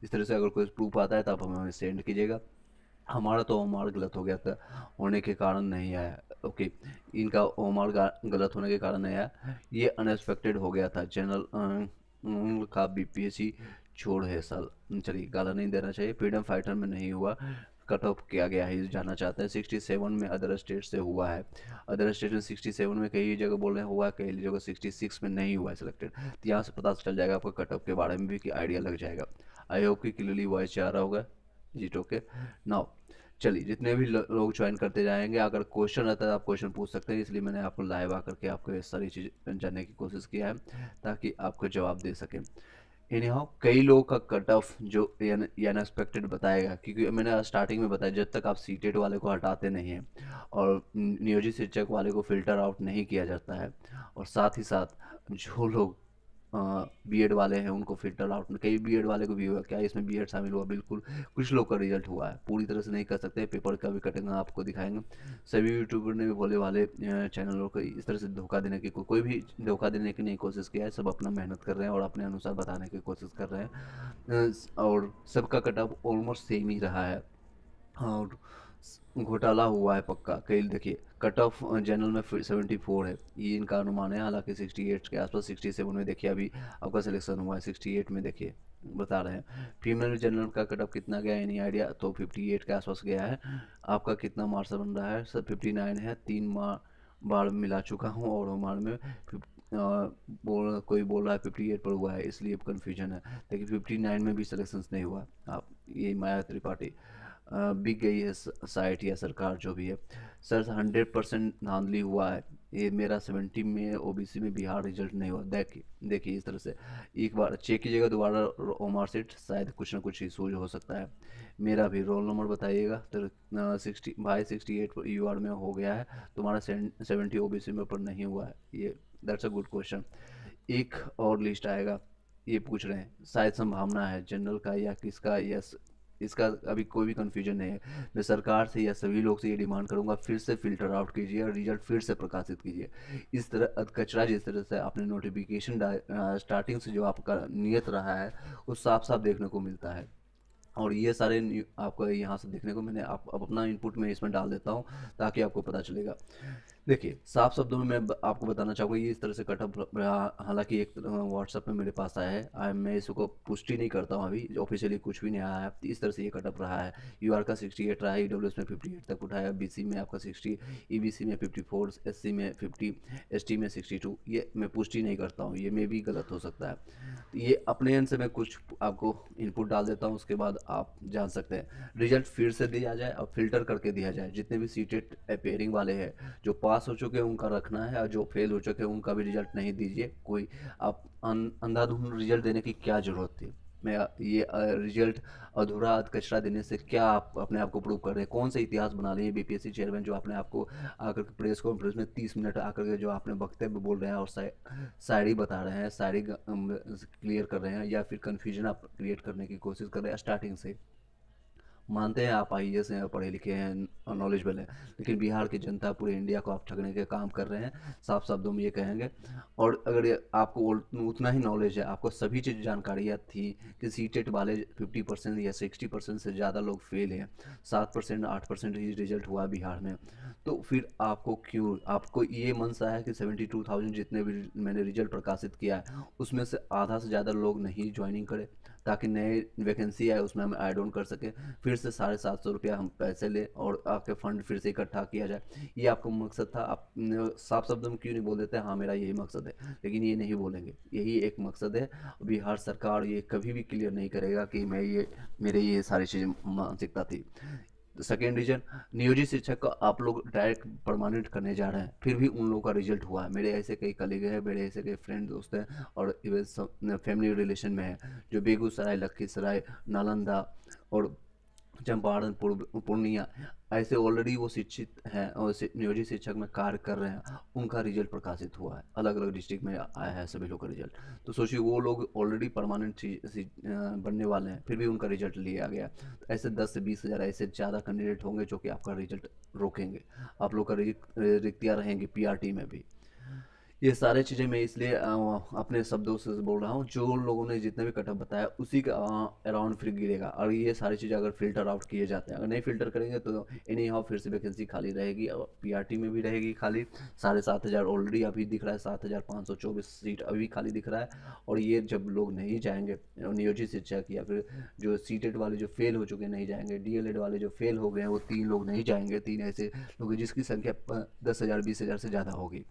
इस तरह से अगर कोई प्रूफ आता है तो आप हमें सेंड कीजिएगा। हमारा तो ओमार गलत हो गया था, होने के कारण नहीं आया। ओके, इनका ओमार गलत होने के कारण नहीं आया, ये अनएक्सपेक्टेड हो गया था। जनरल का बीपीएससी छोड़ है साल। चलिए, गाला नहीं देना चाहिए। फ्रीडम फाइटर में नहीं हुआ, कट ऑफ किया गया है, जानना चाहते हैं। 67 में अदर स्टेट से हुआ है। अदर स्टेट में 67 में कई जगह बोल रहे हैं हुआ, कई जगह 66 में नहीं हुआ है सिलेक्टेड। तो यहाँ से पता चल जाएगा आपको कट ऑफ के बारे में भी, कि आइडिया लग जाएगा। आई होप कि क्लियरली वॉइस जा रहा होगा। जी ओके। नाउ चलिए, जितने भी लोग ज्वाइन करते जाएंगे, अगर क्वेश्चन रहता है आप क्वेश्चन पूछ सकते हैं, इसलिए मैंने आपको लाइव आकर के आपको ये सारी चीज़ जानने की कोशिश किया है, ताकि आपको जवाब दे सकें। इनहाउ कई लोगों का कट ऑफ जो अनएक्सपेक्टेड बताएगा, क्योंकि मैंने स्टार्टिंग में बताया, जब तक आप सीटेट वाले को हटाते नहीं हैं और नियोजित शिक्षक वाले को फिल्टर आउट नहीं किया जाता है, और साथ ही साथ जो लोग बीएड वाले हैं उनको फिल्टर आउट, कई बीएड वाले को भी हुआ। क्या इसमें बीएड शामिल हुआ? बिल्कुल, कुछ लोग का रिजल्ट हुआ है, पूरी तरह से नहीं कर सकते। पेपर का भी कटेंगे, आपको दिखाएंगे। सभी यूट्यूबर ने भी भोले वाले चैनलों को इस तरह से धोखा देने की कोई भी धोखा देने की नहीं कोशिश किया है। सब अपना मेहनत कर रहे हैं और अपने अनुसार बताने की कोशिश कर रहे हैं, और सबका कट ऑफ ऑलमोस्ट सेम ही रहा है। और घोटाला हुआ है पक्का। कई देखिए, कट ऑफ जनरल में 74 है, ये इनका अनुमान है। हालांकि 68 के आसपास, 67 में देखिए अभी आपका सिलेक्शन हुआ है, 68 में देखिए बता रहे हैं। फीमेल जनरल का कट ऑफ कितना गया है, नहीं आइडिया, तो 58 के आसपास गया है। आपका कितना मार्क्स बन रहा है सर? 59 है। 3 बार मिला चुका हूँ, और हमारे में कोई बोल रहा है 58 पर हुआ है, इसलिए कन्फ्यूजन है। लेकिन 59 में भी सिलेक्शन नहीं हुआ। आप ये माया त्रिपाठी बिक गई है साइट या सरकार जो भी है। सर 100% धांधली हुआ है। ये मेरा 70 में ओबीसी में बिहार रिजल्ट नहीं हुआ। देखिए देखिए, इस तरह से एक बार चेक कीजिएगा दोबारा ओमार सीट, शायद कुछ ना कुछ इशू हो सकता है। मेरा भी रोल नंबर बताइएगा। तो 60 भाई 68 यू आर में हो गया है, तुम्हारा 70 ओबीसी में पर नहीं हुआ है। ये दैट्स अ गुड क्वेश्चन। एक और लिस्ट आएगा, ये पूछ रहे हैं शायद संभावना है जनरल का या किसका, यस। इसका अभी कोई भी कन्फ्यूजन नहीं है। मैं सरकार से या सभी लोग से ये डिमांड करूंगा, फिर से फिल्टर आउट कीजिए और रिजल्ट फिर से प्रकाशित कीजिए। इस तरह कचरा जिस तरह से आपने नोटिफिकेशन स्टार्टिंग से जो आपका नियत रहा है, वो साफ साफ देखने को मिलता है। और ये सारे आपको यहाँ से देखने को मैंने अब अपना इनपुट में इसमें डाल देता हूँ, ताकि आपको पता चलेगा। देखिए, साफ शब्दों में मैं आपको बताना चाहूँगा, ये इस तरह से कटअप रहा। हालांकि एक व्हाट्सएप में मेरे पास आया है, मैं इसको पुष्टि नहीं करता हूँ, अभी ऑफिशियली कुछ भी नहीं आया है। इस तरह से ये कटअप रहा है। यूआर का 68 रहा है, ईडब्ल्यूएस में 58 तक उठाया, बीसी में आपका 60, ईबीसी में 54, एससी में 50, एसटी में 62। ये मैं पुष्टि नहीं करता हूँ, ये में भी गलत हो सकता है। तो ये अपने एंड से मैं कुछ आपको इनपुट डाल देता हूँ, उसके बाद आप जान सकते हैं। रिजल्ट फिर से दिया जाए और फिल्टर करके दिया जाए। जितने भी सीटेड अपेयरिंग वाले हैं, जो पास हो चुके हैं उनका रखना है, और जो फेल हो चुके हैं उनका भी रिजल्ट नहीं दीजिए। कोई आप अंधाधुंध रिजल्ट देने की क्या ज़रूरत थी? मैं ये रिजल्ट अधूरा कचरा देने से क्या आप अपने आप को प्रूव कर रहे हैं? कौन सा इतिहास बना रहे हैं बीपीएससी चेयरमैन, जो आपने आपको आकर के प्रेस कॉन्फ्रेंस में 30 मिनट आकर के जो आपने वक्तव्य बोल रहे हैं और शायरी बता रहे हैं, शायरी क्लियर कर रहे हैं, या फिर कन्फ्यूजन आप क्रिएट करने की कोशिश कर रहे हैं स्टार्टिंग से। मानते हैं आप आईएएस हैं, पढ़े लिखे हैं, नॉलेजबल हैं, लेकिन बिहार की जनता, पूरे इंडिया को आप ठगने के काम कर रहे हैं, साफ शब्दों में ये कहेंगे। और अगर ये आपको उतना ही नॉलेज है, आपको सभी चीज़ जानकारियाँ थी कि सीटेट वाले 50% या 60% से ज़्यादा लोग फेल हैं, 7%, 8% ही रिजल्ट हुआ बिहार में, तो फिर आपको क्यों, आपको ये मनसा है कि 72,000 जितने भी मैंने रिजल्ट प्रकाशित किया है, उसमें से आधा से ज़्यादा लोग नहीं ज्वाइनिंग करें, ताकि नए वैकेंसी आए उसमें हम ऐड ऑन कर सकें, फिर से 750 रुपया हम पैसे लें और आपके फंड फिर से इकट्ठा किया जाए। ये आपका मकसद था। आप साफ शब्दों में क्यों नहीं बोल देते, हाँ मेरा यही मकसद है? लेकिन ये नहीं बोलेंगे, यही एक मकसद है। बिहार सरकार ये कभी भी क्लियर नहीं करेगा कि मैं ये, मेरे ये सारी चीज़ें मानसिकता थी। सेकेंड रीजन, नियोजित शिक्षक का आप लोग डायरेक्ट परमानेंट करने जा रहे हैं, फिर भी उन लोगों का रिजल्ट हुआ है। मेरे ऐसे कई कलीग हैं, मेरे ऐसे कई फ्रेंड दोस्त हैं, और इवन फैमिली रिलेशन में है, जो बेगूसराय, लखीसराय, नालंदा और चंपारण, पूर्णिया, ऐसे ऑलरेडी वो शिक्षित हैं और नियोजित शिक्षक में कार्य कर रहे हैं। उनका रिजल्ट प्रकाशित हुआ है, अलग अलग डिस्ट्रिक्ट में आया है सभी लोग का रिजल्ट। तो सोचिए, वो लोग ऑलरेडी परमानेंट बनने वाले हैं, फिर भी उनका रिजल्ट लिया गया। तो ऐसे 10 से 20 हज़ार ऐसे ज़्यादा कैंडिडेट होंगे जो कि आपका रिजल्ट रोकेंगे। आप लोग का रिक्तियाँ रहेंगी पीआरटी में भी। ये सारी चीज़ें मैं इसलिए अपने शब्दों से बोल रहा हूँ, जो लोगों ने जितने भी कटअप बताया उसी का अराउंड फिर गिरेगा, और ये सारी चीज़ें अगर फ़िल्टर आउट किए जाते हैं, अगर नहीं फ़िल्टर करेंगे तो एनी हाउ फिर से वैकेंसी खाली रहेगी, और पीआरटी में भी रहेगी खाली। 7,500 ऑलरेडी अभी दिख रहा है, 7,524 सीट अभी खाली दिख रहा है। और ये जब लोग नहीं जाएंगे नियोजित शिक्षक, या फिर जो सीटेट वाले जो फेल हो चुके नहीं जाएंगे, डीएलएड वाले जो फेल हो गए हैं वो 3 लोग नहीं जाएंगे, 3 ऐसे लोग हैं जिसकी संख्या 10,000 20,000 से ज़्यादा होगी,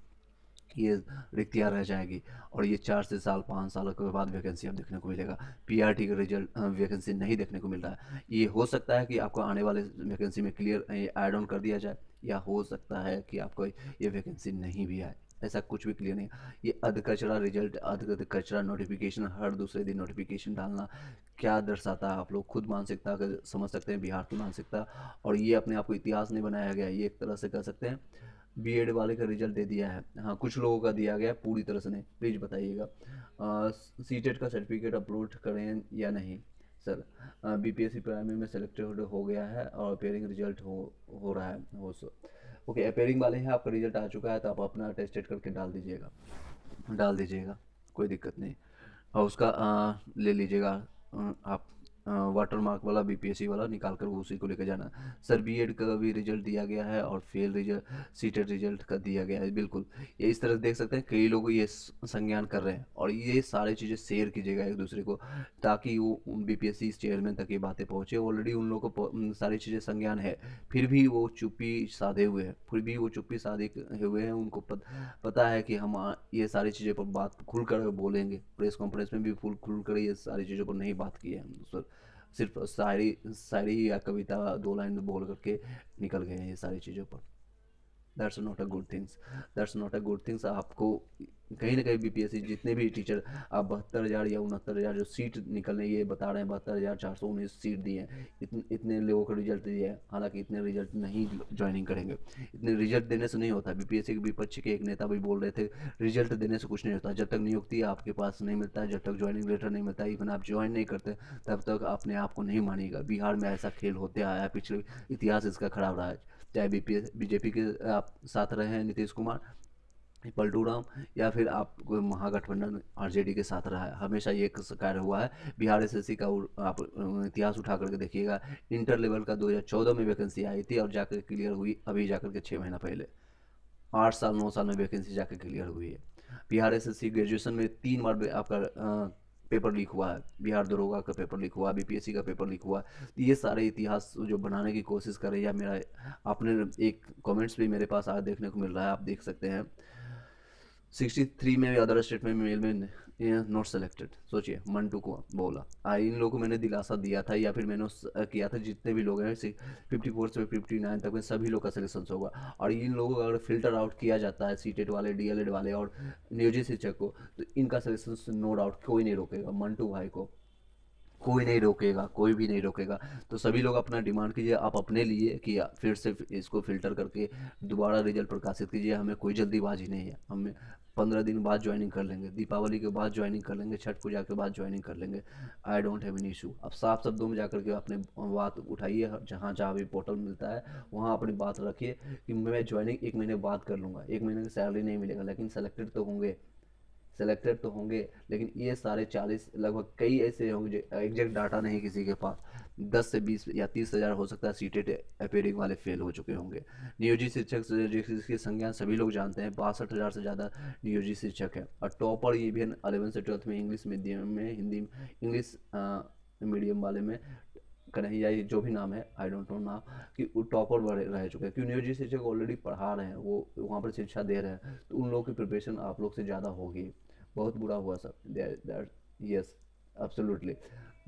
ये रिक्तियाँ रह जाएगी। और ये 4 से 5 साल के बाद वैकेंसी अब देखने को मिलेगा। पीआरटी का रिजल्ट वैकेंसी नहीं देखने को मिल रहा है। ये हो सकता है कि आपको आने वाले वैकेंसी में क्लियर ऐड ऑन कर दिया जाए, या हो सकता है कि आपको ये वैकेंसी नहीं भी आए, ऐसा कुछ भी क्लियर नहीं। ये अध कचरा रिजल्ट, अध कचरा नोटिफिकेशन, हर दूसरे दिन नोटिफिकेशन डालना क्या दर्शाता है, आप लोग खुद मानसिकता का समझ सकते हैं, बिहार की मानसिकता। और ये अपने आप को इतिहास नहीं बनाया गया, ये एक तरह से कह सकते हैं बीएड वाले का रिजल्ट दे दिया है। हाँ, कुछ लोगों का दिया गया है, पूरी तरह से नहीं। प्लीज़ बताइएगा सीटेट का सर्टिफिकेट अपलोड करें या नहीं सर। बीपीएससी प्राइमरी में सेलेक्टेड हो गया है और अपेयरिंग रिजल्ट हो रहा है, हो सो ओके। अपेयरिंग वाले हैं, आपका रिजल्ट आ चुका है, तो आप अपना अटेस्टेड करके डाल दीजिएगा, कोई दिक्कत नहीं। और उसका ले लीजिएगा आप वाटर मार्क वाला, बीपीएससी वाला निकाल कर वो उसी को लेकर जाना। सर बीएड का भी रिजल्ट दिया गया है और फेल रिजल्ट सीटेड रिजल्ट का दिया गया है, बिल्कुल। ये इस तरह से देख सकते हैं, कई लोग ये संज्ञान कर रहे हैं, और ये सारी चीज़ें शेयर कीजिएगा एक दूसरे को, ताकि वो बीपीएससी चेयरमैन तक ये बातें पहुँचे। ऑलरेडी उन लोगों को सारी चीज़ें संज्ञान है, फिर भी वो चुप्पी साधे हुए हैं, हुए हैं। उनको पता है कि हम ये सारी चीज़ों पर बात खुल कर बोलेंगे, प्रेस कॉन्फ्रेंस में भी फुल खुल कर ये सारी चीज़ों पर नहीं बात की है हम सर। सिर्फ शायरी शायरी या कविता 2 लाइन बोल करके निकल गए हैं ये सारी चीज़ों पर। That's not a good things, that's not a good things. आपको कहीं ना कहीं बीपीएससी जितने भी टीचर, आप 72,000 या 69,000 जो सीट निकलने ये बता रहे हैं, 72,419 सीट दी हैं, इतने लोगों का रिजल्ट दिया है। हालांकि इतने रिजल्ट नहीं ज्वाइनिंग करेंगे, इतने रिजल्ट देने से नहीं होता। बीपीएससी के विपक्ष के एक नेता भी बोल रहे थे, रिजल्ट देने से कुछ नहीं होता, जब तक नियुक्ति आपके पास नहीं मिलता है, जब तक ज्वाइनिंग लेटर नहीं मिलता है, इवन आप ज्वाइन नहीं करते, तब तक अपने आप को नहीं मानिएगा। बिहार में ऐसा खेल होते आया है, पिछले इतिहास इसका खराब रहा है। चाहे बीजेपी के आप साथ रहे हैं नीतीश कुमार, पलटू राम, या फिर आप कोई महागठबंधन आरजेडी के साथ रहा है, हमेशा ये कार्य हुआ है। बिहार एसएससी का आप इतिहास उठा करके देखिएगा, इंटर लेवल का 2014 में वैकेंसी आई थी और जाकर क्लियर हुई अभी जाकर के 6 महीना पहले। 8 साल 9 साल में वैकेंसी जाकर क्लियर हुई है। बिहार एसएससी ग्रेजुएशन में 3 बार आपका पेपर लीक हुआ है, बिहार दरोगा का पेपर लीक हुआ, बीपीएससी का पेपर लीक हुआ। तो ये सारे इतिहास जो बनाने की कोशिश कर रही है, मेरा आपने एक कमेंट्स भी मेरे पास आ देखने को मिल रहा है, आप देख सकते हैं 63 में अदर स्टेट में मेल में नॉट सेलेक्टेड। सोचिए, मंटू को बोला इन लोगों को मैंने दिलासा दिया था, या फिर मैंने किया था, जितने भी लोग हैं 54 से 59 तक में सभी लोग का सिलेक्शन होगा। और इन लोगों का अगर फिल्टर आउट किया जाता है, सीटेट वाले, डीएलएड वाले और नियोजित शिक्षक को, तो इनका सिलेक्शन नो डाउट कोई नहीं रोकेगा। मंटू भाई को कोई नहीं रोकेगा, कोई भी नहीं रोकेगा। तो सभी लोग अपना डिमांड कीजिए आप अपने लिए कि फिर से इसको फिल्टर करके दोबारा रिजल्ट प्रकाशित कीजिए। हमें कोई जल्दीबाजी नहीं है, हम 15 दिन बाद ज्वाइनिंग कर लेंगे, दीपावली के बाद ज्वाइनिंग कर लेंगे, छठ पूजा के बाद ज्वाइनिंग कर लेंगे। I don't have any issue. अब साफ शब्दों में जाकर के अपने बात उठाइए, जहाँ जहाँ भी पोर्टल मिलता है वहाँ अपनी बात रखिए कि मैं ज्वाइनिंग 1 महीने बाद कर लूँगा। 1 महीने की सैलरी नहीं मिलेगा, लेकिन सेलेक्टेड तो होंगे। लेकिन ये सारे 40 लगभग कई ऐसे होंगे जो एग्जैक्ट डाटा नहीं किसी के पास, 10 से 20 या 30 हज़ार हो सकता है सीटेट अपेयरिंग वाले फेल हो चुके होंगे। नियोजित शिक्षक जिसकी संख्या सभी लोग जानते हैं, 62,000 से ज़्यादा नियोजित शिक्षक है। और टॉपर ये भी 11 से 12 में इंग्लिश मीडियम में, हिंदी इंग्लिश मीडियम वाले में कन्हैया, ये जो भी नाम है आई डोंट नो नाम, कि वो टॉपर रह चुके हैं। क्यों? नियोजित शिक्षक ऑलरेडी पढ़ा रहे हैं, वो वहाँ पर शिक्षा दे रहे हैं, तो उन लोगों की प्रिपरेशन आप लोग से ज़्यादा होगी। बहुत बुरा हुआ सर, दैट यस एब्सोल्युटली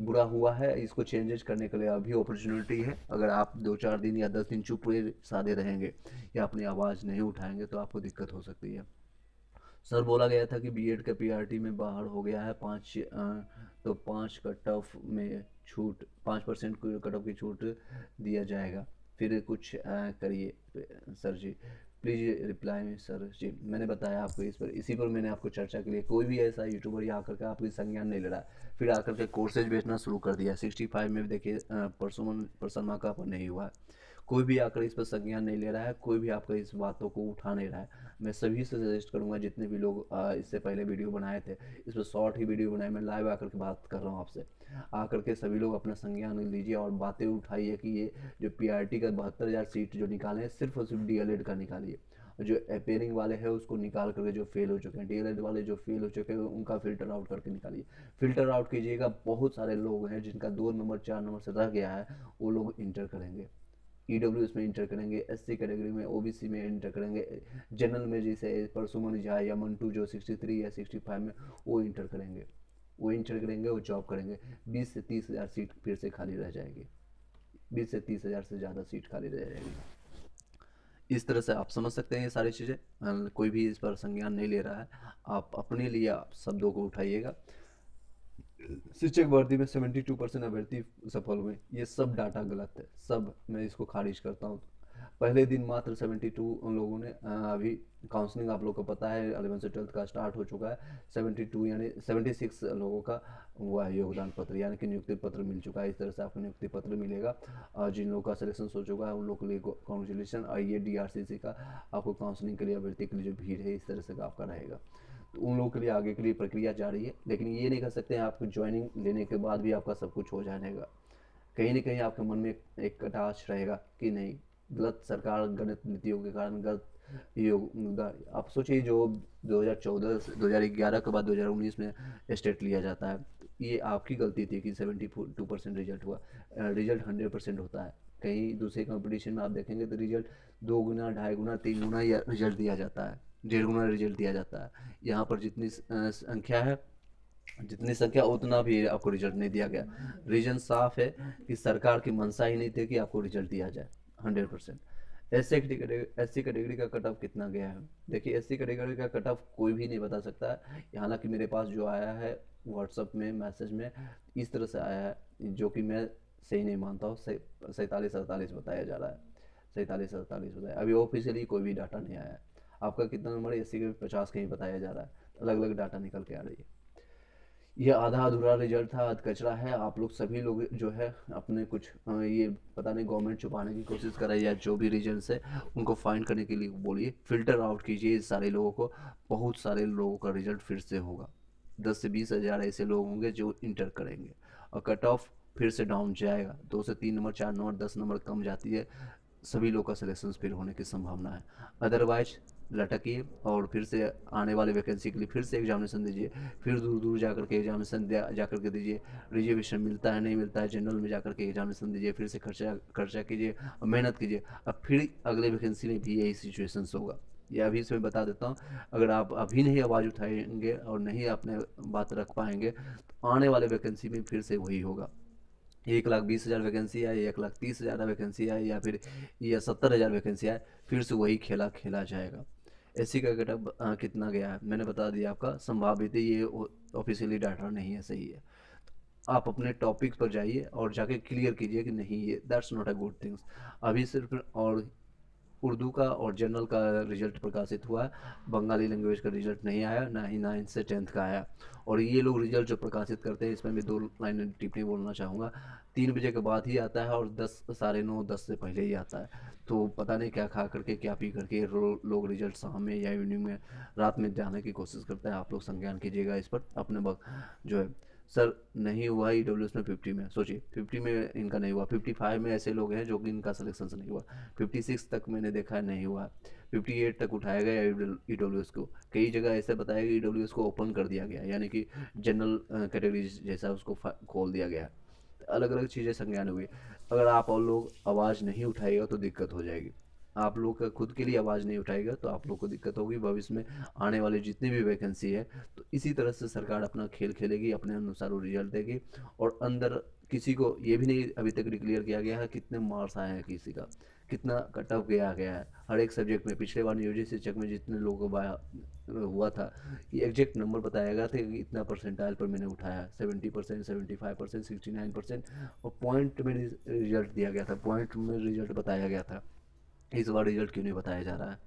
बुरा हुआ है। इसको चेंजेस करने के लिए अभी अपॉर्चुनिटी है। अगर आप 2-4 दिन या 10 दिन चुप हुए साधे रहेंगे या अपनी आवाज़ नहीं उठाएंगे तो आपको दिक्कत हो सकती है। सर बोला गया था कि बीएड का पीआरटी में बाहर हो गया है, 5 कट ऑफ में छूट, 5% कट ऑफ की छूट दिया जाएगा, फिर कुछ करिए सर जी, प्लीज़ रिप्लाई में सर जी। मैंने बताया आपको इसी पर मैंने आपको चर्चा के लिए, कोई भी ऐसा यूट्यूबर यहाँ आकर के आपकी संज्ञान नहीं ले रहा है, फिर आकर के कोर्सेज बेचना शुरू कर दिया। 65 में भी देखिए परसों परसनमा का नहीं हुआ है, कोई भी आकर इस पर संज्ञान नहीं ले रहा है, कोई भी आपका इस बातों को उठा नहीं रहा है। मैं सभी से सजेस्ट करूंगा, जितने भी लोग इससे पहले वीडियो बनाए थे, इस पर शॉर्ट ही वीडियो बनाए, मैं लाइव आकर के बात कर रहा हूँ आपसे। आकर के सभी लोग अपना संज्ञान लीजिए और बातें उठाइए कि ये जो पीआरटी का 72,000 सीट जो निकाले हैं, सिर्फ और सिर्फ डीएलएड का निकालिए। जो अपेयरिंग वाले हैं उसको निकाल करके, जो फेल हो चुके हैं, डीएलएड वाले जो फेल हो चुके हैं उनका फिल्टर आउट करके निकालिए। फिल्टर आउट कीजिएगा, बहुत सारे लोग हैं जिनका 2 नंबर 4 नंबर से रह गया है, वो लोग इंटर करेंगे, ईडब्ल्यूएस में इंटर करेंगे, एससी कैटेगरी में, ओबीसी में इंटर करेंगे, जनरल में जैसे परसुमन झा या मंटू जो 63 या 65 में, वो इंटर करेंगे, वो जॉब करेंगे। 20 से 30 हज़ार सीट फिर से खाली रह जाएगी, 20 से 30 हज़ार से ज़्यादा सीट खाली रह जाएगी। इस तरह से आप समझ सकते हैं ये सारी चीज़ें। कोई भी इस पर संज्ञान नहीं ले रहा है, आप अपने लिए आप शब्दों को उठाइएगा। शिक्षक भर्ती में 72% अभ्यर्थी सफल हुए, ये सब डाटा गलत है, सब मैं इसको खारिज करता हूँ। पहले दिन मात्र 72 उन लोगों ने अभी काउंसलिंग आप लोग को पता है 11 से 12 का स्टार्ट हो चुका है, 72 यानी 76 लोगों का हुआ है योगदान पत्र, यानी कि नियुक्ति पत्र मिल चुका है। इस तरह से आपको नियुक्ति पत्र मिलेगा। जिन लोगों का सिलेक्शन हो चुका है उन लोगों के लिए कॉन्ग्रेचुलेसन। और ये डीआरसीसी का आपको काउंसलिंग के लिए अभ्यर्थी के लिए जो भीड़ है इस तरह से आपका रहेगा, तो उन लोगों के लिए आगे के लिए प्रक्रिया जारी है। लेकिन ये नहीं कर सकते हैं आपको ज्वाइनिंग लेने के बाद भी आपका सब कुछ हो जाएगा। कहीं ना कहीं आपके मन में एक कटाश रहेगा कि नहीं, गलत सरकार गलत नीतियों के कारण गलत योग। आप सोचिए जो 2014 से 2011 के बाद 2019 में स्टेट लिया जाता है, ये आपकी गलती थी कि 72% रिजल्ट हुआ। रिजल्ट 100% होता है। कहीं दूसरे कंपटीशन में आप देखेंगे तो रिजल्ट 2 गुना 2.5 गुना 3 गुना या रिजल्ट दिया जाता है, 1.5 गुना रिजल्ट दिया जाता है। यहाँ पर जितनी संख्या है, जितनी संख्या उतना भी आपको रिजल्ट नहीं दिया गया। रीजन साफ है कि सरकार की मंशा ही नहीं थी कि आपको रिजल्ट दिया जाए 100%। एससी कैटेगरी का कट ऑफ कितना गया है, देखिए एससी कैटेगरी का कट ऑफ कोई भी नहीं बता सकता है। हालांकि मेरे पास जो आया है व्हाट्सअप में मैसेज में इस तरह से आया है, जो कि मैं सही नहीं मानता हूँ। 47-48 बताया जा रहा है, 47-48 बताया। अभी ऑफिशियली कोई भी डाटा नहीं आया है। आपका कितना नंबर है, एससी के 50 कहीं बताया जा रहा है, अलग अलग डाटा निकल के आ रही है। ये आधा अधूरा रिजल्ट था, अध कचरा है। आप लोग सभी लोग जो है अपने कुछ ये पता नहीं गवर्नमेंट छुपाने की कोशिश कर रही है, या जो भी रीजन्स है उनको फाइंड करने के लिए बोलिए, फिल्टर आउट कीजिए इस सारे लोगों को। बहुत सारे लोगों का रिजल्ट फिर से होगा, 10 से 20 हज़ार ऐसे लोग होंगे जो इंटर करेंगे, और कट ऑफ फिर से डाउन जाएगा। 2 से 3 नंबर 4 नंबर 10 नंबर कम जाती है, सभी लोग का सिलेक्शन फिर होने की संभावना है। अदरवाइज लटकिए और फिर से आने वाले वैकेंसी के लिए फिर से एग्जामिनेशन दीजिए, फिर दूर दूर जाकर के एग्जामिनेशन जाकर के दीजिए। रिजर्वेशन मिलता है नहीं मिलता है, जनरल में जाकर के एग्जामिनेशन दीजिए, फिर से खर्चा खर्चा कीजिए और मेहनत कीजिए। अब फिर अगले वैकेंसी में भी यही सिचुएशन होगा। ये अभी से मैं बता देता हूँ, अगर आप अभी नहीं आवाज़ उठाएंगे और नहीं अपने बात रख पाएंगे तो आने वाले वैकेंसी में फिर से वही होगा। 1,20,000 वैकेंसी आए, 1,30,000 वैकेंसी आए, या फिर या 70,000 वैकेंसी आए, फिर से वही खेला खेला जाएगा। एससी का कटअप कितना गया है मैंने बता दिया आपका, संभावित है, ये ऑफिशियली डाटा नहीं है, सही है। आप अपने टॉपिक पर जाइए और जाके क्लियर कीजिए कि नहीं, ये that's not a good things. अभी सिर्फ और उर्दू का और जनरल का रिजल्ट प्रकाशित हुआ है, बंगाली लैंग्वेज का रिजल्ट नहीं आया, ना ही 9 से 10 का आया। और ये लोग रिजल्ट जो प्रकाशित करते हैं, इसमें भी 2 लाइन टिप्पणी बोलना चाहूँगा। 3 बजे के बाद ही आता है और 10 साढ़े 9 10 से पहले ही आता है। तो पता नहीं क्या खा करके क्या पी करके लोग रिजल्ट शाम में या इवनिंग में रात में जाने की कोशिश करते हैं। आप लोग संज्ञान कीजिएगा इस पर अपने वक्त जो है। सर नहीं हुआ ई डब्ल्यू एस में 50 में, सोचिए 50 में इनका नहीं हुआ, 55 में ऐसे लोग हैं जो कि इनका सिलेक्शन नहीं हुआ, 56 तक मैंने देखा है नहीं हुआ, 58 तक उठाया गया ई डब्ल्यू एस को। कई जगह ऐसे बताया कि ई डब्ल्यू एस को ओपन कर दिया गया, यानी कि जनरल कैटेगरी जैसा उसको खोल दिया गया। अलग अलग चीज़ें संज्ञान हुई। अगर आप और लोग आवाज़ नहीं उठाएगा तो दिक्कत हो जाएगी। आप लोग का खुद के लिए आवाज़ नहीं उठाएगा तो आप लोग को दिक्कत होगी भविष्य में। आने वाले जितनी भी वैकेंसी है तो इसी तरह से सरकार अपना खेल खेलेगी, अपने अनुसार वो रिजल्ट देगी। और अंदर किसी को ये भी नहीं अभी तक डिक्लेयर किया गया है कितने मार्क्स आए हैं, किसी का कितना कट ऑफ गया है हर एक सब्जेक्ट में। पिछले बार नियोजित शिक्षक में जितने लोगों को हुआ था, ये एग्जैक्ट नंबर बताया गया था कि इतना परसेंटाइल पर मैंने उठाया, 70%, 75%, 69%। और पॉइंट में रिजल्ट दिया गया था, पॉइंट में रिजल्ट बताया गया था। इस बार रिजल्ट क्यों नहीं बताया जा रहा है?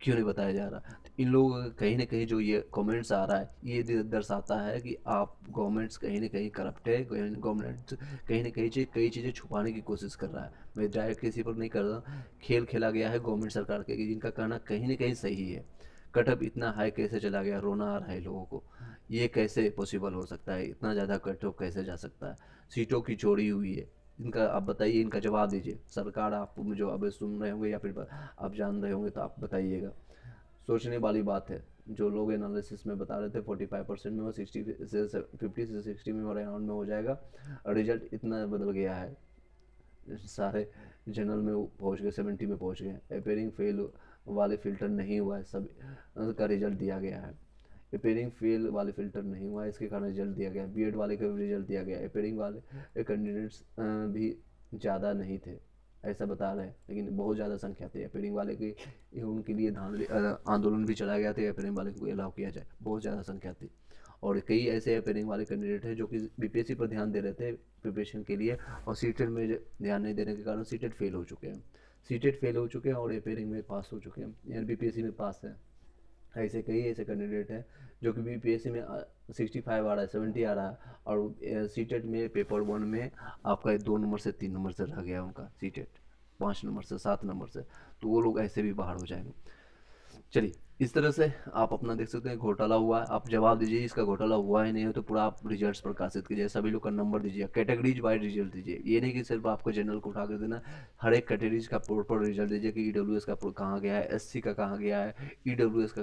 क्यों नहीं बताया जा रहा? तो इन लोगों का कहीं न कहीं जो ये कमेंट्स आ रहा है, ये दर्शाता है कि आप गवर्नमेंट्स कहीं न कहीं करप्ट है, गवर्नमेंट कहीं न कहीं कई चीज़ें छुपाने की कोशिश कर रहा है। मैं डायरेक्ट किसी पर नहीं कर रहा, खेल खेला गया है गवर्नमेंट सरकार के, जिनका कहना कहीं न कहीं सही है। कटऑफ इतना हाई कैसे चला गया, रोना आ रहा है लोगों को। ये कैसे पॉसिबल हो सकता है? इतना ज़्यादा कटऑफ कैसे जा सकता है? सीटों की चोरी हुई है। इनका आप बताइए, इनका जवाब दीजिए। सरकार, आप जो अब सुन रहे होंगे या फिर आप जान रहे होंगे तो आप बताइएगा। सोचने वाली बात है। जो लोग एनालिसिस में बता रहे थे 45% में, वो 60 से 50 से 60 में और अराउंड में हो जाएगा। रिजल्ट इतना बदल गया है, सारे जनरल में वो पहुँच गए, 70 में पहुँच गए। अपेयरिंग फेल वाले फिल्टर नहीं हुआ है, सब का रिजल्ट दिया गया है। अपेयरिंग फेल वाले फिल्टर नहीं हुआ है, इसके कारण रिजल्ट दिया गया। बीएड वाले का भी रिजल्ट दिया गया। अपेयरिंग वाले कैंडिडेट्स भी ज़्यादा नहीं थे, ऐसा बता रहे हैं, लेकिन बहुत ज़्यादा संख्या थी अपेयरिंग वाले की। उनके लिए आंदोलन भी चलाया गया था, अपेयरिंग वाले को अलाउ किया जाए। बहुत ज़्यादा संख्या थी। और कई ऐसे अपेयरिंग वाले कैंडिडेट हैं जो कि बीपीएससी पर ध्यान दे रहे थे प्रिपरेशन के लिए, और सीटेट में ध्यान नहीं देने के कारण सीटेट फेल हो चुके हैं। सीटेट फेल हो चुके हैं और अपेयरिंग में पास हो चुके हैं, यानी बीपीएससी में पास है। ऐसे कई ऐसे कैंडिडेट हैं जो कि बीपीएससी में 65 आ रहा है, 70 आ रहा है, और सीटेट में पेपर 1 में आपका 2 नंबर से 3 नंबर से रह गया उनका सीटेट, 5 नंबर से 7 नंबर से। तो वो लोग ऐसे भी बाहर हो जाएंगे। चलिए, इस तरह से आप अपना देख सकते हैं घोटाला हुआ है। आप जवाब दीजिए, इसका घोटाला हुआ ही नहीं है तो पूरा आप रिजल्ट्स प्रकाशित कीजिए, सभी लोग का नंबर दीजिए, कैटेगरीज वाइज रिजल्ट दीजिए। ये नहीं कि सिर्फ आपको जनरल को उठा कर देना, हर एक कैटेगरीज का प्रॉपर रिजल्ट दीजिए कि ईडब्ल्यूएस का कहाँ गया है, एससी का कहाँ गया है, ईडब्ल्यूएस का,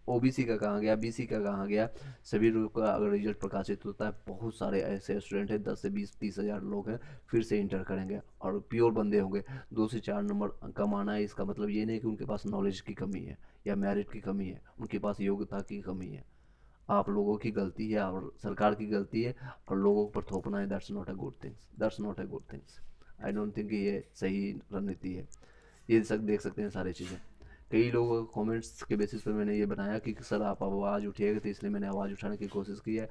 ओबीसी का कहाँ गया, बीसी का कहाँ गया। सभी लोग का अगर रिजल्ट प्रकाशित होता है, बहुत सारे ऐसे स्टूडेंट हैं, 10 से 20-30 हज़ार लोग हैं फिर से इंटर करेंगे और प्योर बंदे होंगे। 2 से 4 नंबर कमाना है, इसका मतलब ये नहीं कि उनके पास नॉलेज की कमी है या मेरिट की कमी है, उनके पास योग्यता की कमी है। आप लोगों की गलती है और सरकार की गलती है, और लोगों पर थोपना है, that's not a good things, that's not a good things. I don't think ये सही रणनीति है। ये सब देख सकते हैं सारी चीज़ें। कई लोगों कमेंट्स के बेसिस पर मैंने ये बनाया कि सर आप आवाज़ उठाइएगा, तो इसलिए मैंने आवाज़ उठाने की कोशिश की है।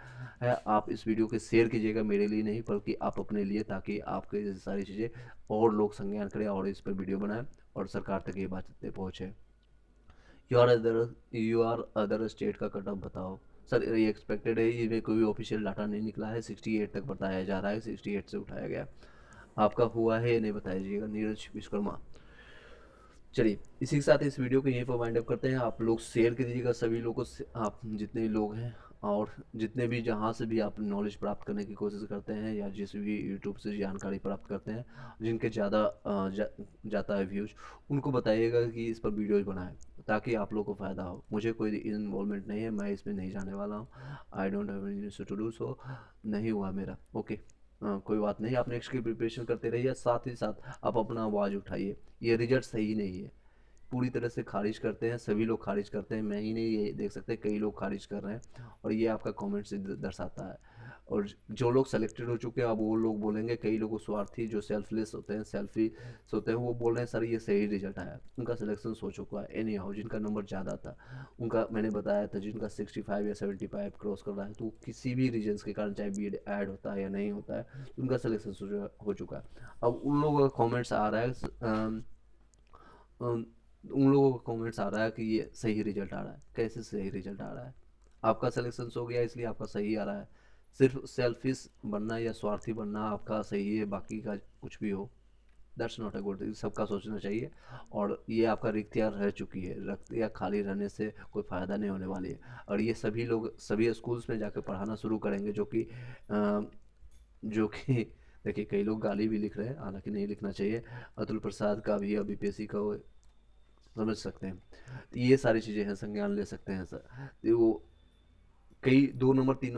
आप इस वीडियो को शेयर कीजिएगा, मेरे लिए नहीं बल्कि आप अपने लिए, ताकि आपके जैसी सारी चीज़ें और लोग संज्ञान करें और इस पर वीडियो बनाएं और सरकार तक ये बातें पहुँचे। यू आर अदर स्टेट का कट ऑफ बताओ। सर ये एक्सपेक्टेड है, इसमें कोई ऑफिशियल डाटा नहीं निकला है। 68 तक बताया जा रहा है, 68 से उठाया गया। आपका हुआ है नहीं बताइएगा। नीरज विश्वकर्मा। चलिए, इसी के साथ इस वीडियो को यहीं पर वाइंड अप करते हैं। आप लोग शेयर कर दीजिएगा सभी लोगों से, आप जितने भी लोग हैं और जितने भी जहाँ से भी आप नॉलेज प्राप्त करने की कोशिश करते हैं या जिस भी यूट्यूब से जानकारी प्राप्त करते हैं, जिनके ज़्यादा जाता है व्यूज, उनको बताइएगा कि इस पर वीडियोज बनाएं ताकि आप लोग को फ़ायदा हो। मुझे कोई इन्वॉल्वमेंट नहीं है, मैं इसमें नहीं जाने वाला हूँ। I don't have any two do so, नहीं हुआ मेरा। ओके, कोई बात नहीं, आप नेक्स्ट की प्रिपरेशन करते रहिए, साथ ही साथ आप अपना आवाज़ उठाइए। ये रिजल्ट सही नहीं है, पूरी तरह से खारिज करते हैं, सभी लोग खारिज करते हैं, मैं ही नहीं, ये देख सकते हैं कई लोग खारिज कर रहे हैं, और ये आपका कमेंट से दर्शाता है। और जो लोग सेलेक्टेड हो चुके हैं, अब वो लोग बोलेंगे, कई लोग स्वार्थी जो सेल्फलेस होते हैं, सेल्फिश होते हैं, वो बोल रहे हैं सर ये सही रिजल्ट आया, उनका सिलेक्शन हो चुका है। एनी हाउ, जिनका नंबर ज़्यादा था उनका मैंने बताया था, जिनका 65 या 75 क्रॉस कर रहा है, तो किसी भी रीजन्स के कारण, चाहे बीएड ऐड होता है या नहीं होता है, उनका सिलेक्शन हो चुका है। अब उन लोगों का कॉमेंट्स आ रहा है, उन लोगों का कमेंट्स आ रहा है कि ये सही रिजल्ट आ रहा है। कैसे सही रिजल्ट आ रहा है? आपका सिलेक्शन हो गया इसलिए आपका सही आ रहा है। सिर्फ सेल्फिश बनना या स्वार्थी बनना आपका सही है, बाकी का कुछ भी हो, दैट्स नॉट अ गुड। सबका सोचना चाहिए। और ये आपका रिक्तियाँ रह चुकी है, रिक्तियाँ खाली रहने से कोई फ़ायदा नहीं होने वाली है। और ये सभी लोग सभी स्कूल्स में जाकर पढ़ाना शुरू करेंगे, जो कि देखिए, कई लोग गाली भी लिख रहे हैं, हालांकि नहीं लिखना चाहिए। अतुल प्रसाद का भी, अभी बीपीएससी का, वो समझ सकते हैं। तो ये सारी चीज़ें हैं, संज्ञान ले सकते हैं सर। तो वो कई 2 नंबर 3